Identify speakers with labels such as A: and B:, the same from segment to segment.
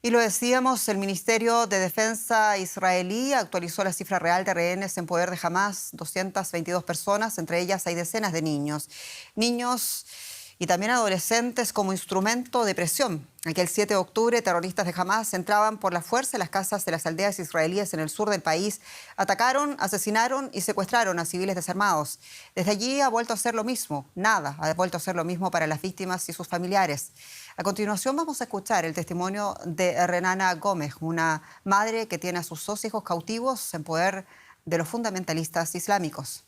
A: Y lo decíamos, el Ministerio de Defensa israelí actualizó la cifra real de rehenes en poder de Hamás, 222 personas, entre ellas hay decenas de niños. Niños y también adolescentes como instrumento de presión. Aquel 7 de octubre, terroristas de Hamás entraban por la fuerza en las casas de las aldeas israelíes en el sur del país, atacaron, asesinaron y secuestraron a civiles desarmados. Desde allí ha vuelto a ser lo mismo, nada ha vuelto a ser lo mismo para las víctimas y sus familiares. A continuación vamos a escuchar el testimonio de Renana Gómez, una madre que tiene a sus dos hijos cautivos en poder de los fundamentalistas islámicos.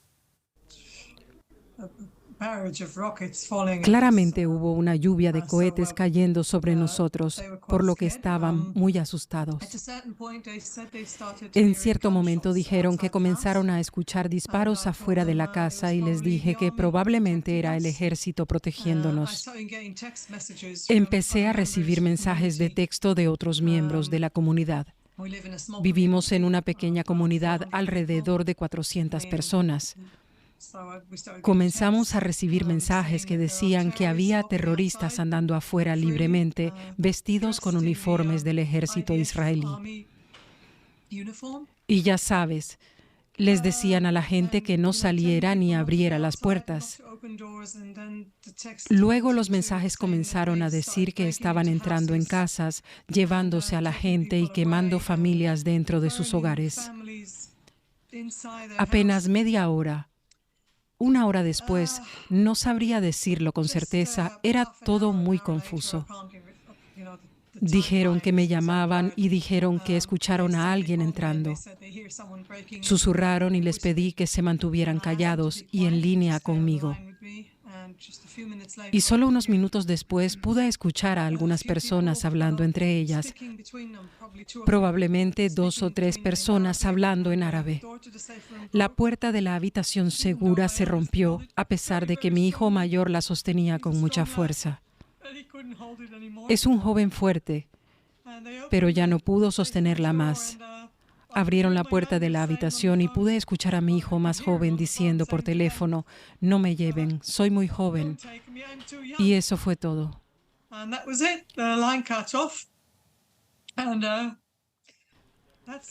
B: Claramente hubo una lluvia de cohetes cayendo sobre nosotros, por lo que estaban muy asustados. En cierto momento dijeron que comenzaron a escuchar disparos afuera de la casa y les dije que probablemente era el ejército protegiéndonos. Empecé a recibir mensajes de texto de otros miembros de la comunidad. Vivimos en una pequeña comunidad alrededor de 400 personas. Comenzamos a recibir mensajes que decían que había terroristas andando afuera libremente, vestidos con uniformes del ejército israelí. Y ya sabes, les decían a la gente que no saliera ni abriera las puertas. Luego los mensajes comenzaron a decir que estaban entrando en casas, llevándose a la gente y quemando familias dentro de sus hogares. Apenas media hora. Una hora después, no sabría decirlo con certeza, era todo muy confuso. Dijeron que me llamaban y dijeron que escucharon a alguien entrando. Susurraron y les pedí que se mantuvieran callados y en línea conmigo. Y solo unos minutos después pude escuchar a algunas personas hablando entre ellas, probablemente 2 o 3 personas hablando en árabe. La puerta de la habitación segura se rompió, a pesar de que mi hijo mayor la sostenía con mucha fuerza. Es un joven fuerte, pero ya no pudo sostenerla más. Abrieron la puerta de la habitación y pude escuchar a mi hijo más joven diciendo por teléfono, no me lleven, soy muy joven. Y eso fue todo.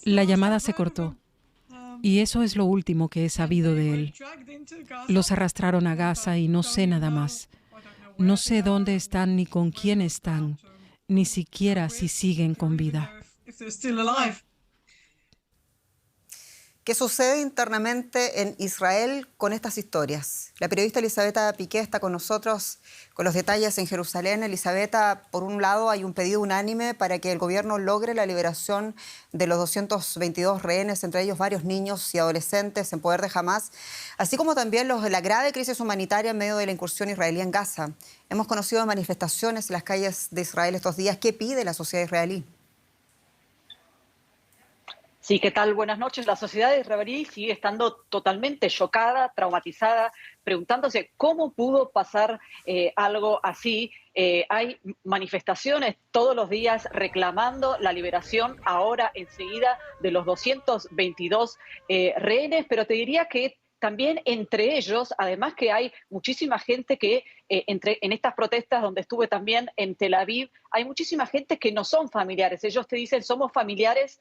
B: La llamada se cortó. Y eso es lo último que he sabido de él. Los arrastraron a Gaza y no sé nada más. No sé dónde están ni con quién están, ni siquiera si siguen con vida.
A: ¿Qué sucede internamente en Israel con estas historias? La periodista Elisabetta Piqué está con nosotros con los detalles en Jerusalén. Elisabetta, por un lado hay un pedido unánime para que el gobierno logre la liberación de los 222 rehenes, entre ellos varios niños y adolescentes en poder de Hamás, así como también la grave crisis humanitaria en medio de la incursión israelí en Gaza. Hemos conocido manifestaciones en las calles de Israel estos días. ¿Qué pide la sociedad israelí?
C: Sí, ¿qué tal? Buenas noches. La sociedad israelí sigue estando totalmente chocada, traumatizada, preguntándose cómo pudo pasar algo así. Hay manifestaciones todos los días reclamando la liberación ahora enseguida de los 222 rehenes, pero te diría que también entre ellos, además que hay muchísima gente que en estas protestas donde estuve también en Tel Aviv, hay muchísima gente que no son familiares. Ellos te dicen, somos familiares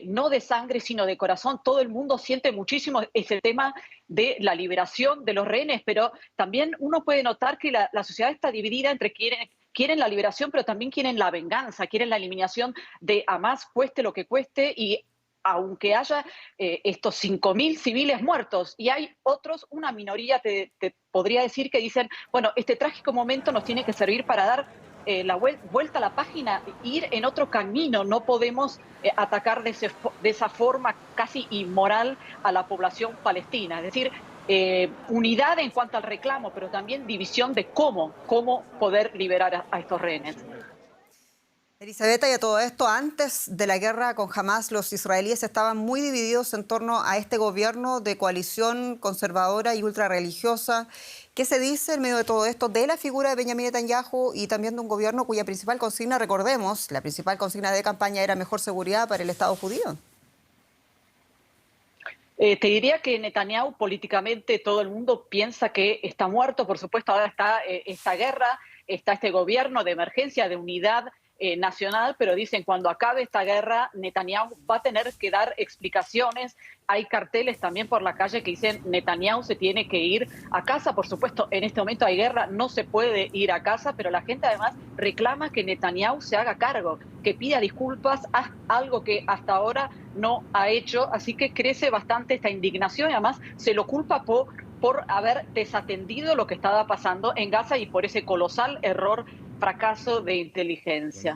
C: no de sangre, sino de corazón. Todo el mundo siente muchísimo ese tema de la liberación de los rehenes, pero también uno puede notar que la sociedad está dividida entre quienes quieren la liberación, pero también quieren la venganza, quieren la eliminación de Hamás, cueste lo que cueste, y aunque haya estos 5.000 civiles muertos, y hay otros, una minoría te podría decir que dicen, bueno, este trágico momento nos tiene que servir para dar la vuelta a la página, ir en otro camino. No podemos atacar de esa forma casi inmoral a la población palestina. Es decir, unidad en cuanto al reclamo, pero también división de cómo poder liberar a estos rehenes.
A: Elisabetta, y a todo esto, antes de la guerra con Hamás, los israelíes estaban muy divididos en torno a este gobierno de coalición conservadora y ultrarreligiosa. ¿Qué se dice en medio de todo esto de la figura de Benjamín Netanyahu y también de un gobierno cuya principal consigna, recordemos, la principal consigna de campaña era mejor seguridad para el Estado judío?
C: Te diría que Netanyahu políticamente todo el mundo piensa que está muerto. Por supuesto, ahora está esta guerra, está este gobierno de emergencia, de unidad nacional, pero dicen cuando acabe esta guerra, Netanyahu va a tener que dar explicaciones. Hay carteles también por la calle que dicen Netanyahu se tiene que ir a casa. Por supuesto, en este momento hay guerra, no se puede ir a casa, pero la gente además reclama que Netanyahu se haga cargo, que pida disculpas, algo que hasta ahora no ha hecho. Así que crece bastante esta indignación y además se lo culpa por haber desatendido lo que estaba pasando en Gaza y por ese colosal fracaso de inteligencia.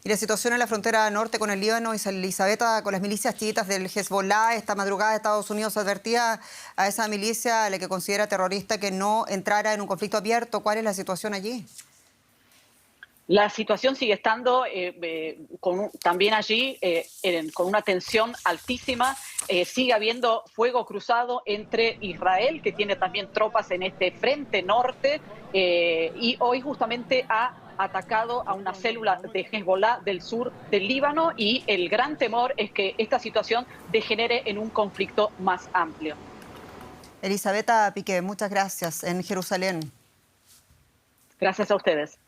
A: Y la situación en la frontera norte con el Líbano, Elisabetta, con las milicias chiitas del Hezbollah, esta madrugada Estados Unidos advertía a esa milicia, a la que considera terrorista, que no entrara en un conflicto abierto. ¿Cuál es la situación allí?
C: La situación sigue estando también allí con una tensión altísima. Sigue habiendo fuego cruzado entre Israel, que tiene también tropas en este frente norte, y hoy justamente ha atacado a una célula de Hezbollah del sur del Líbano, y el gran temor es que esta situación degenere en un conflicto más amplio.
A: Elisabetta Piqué, muchas gracias en Jerusalén.
C: Gracias a ustedes.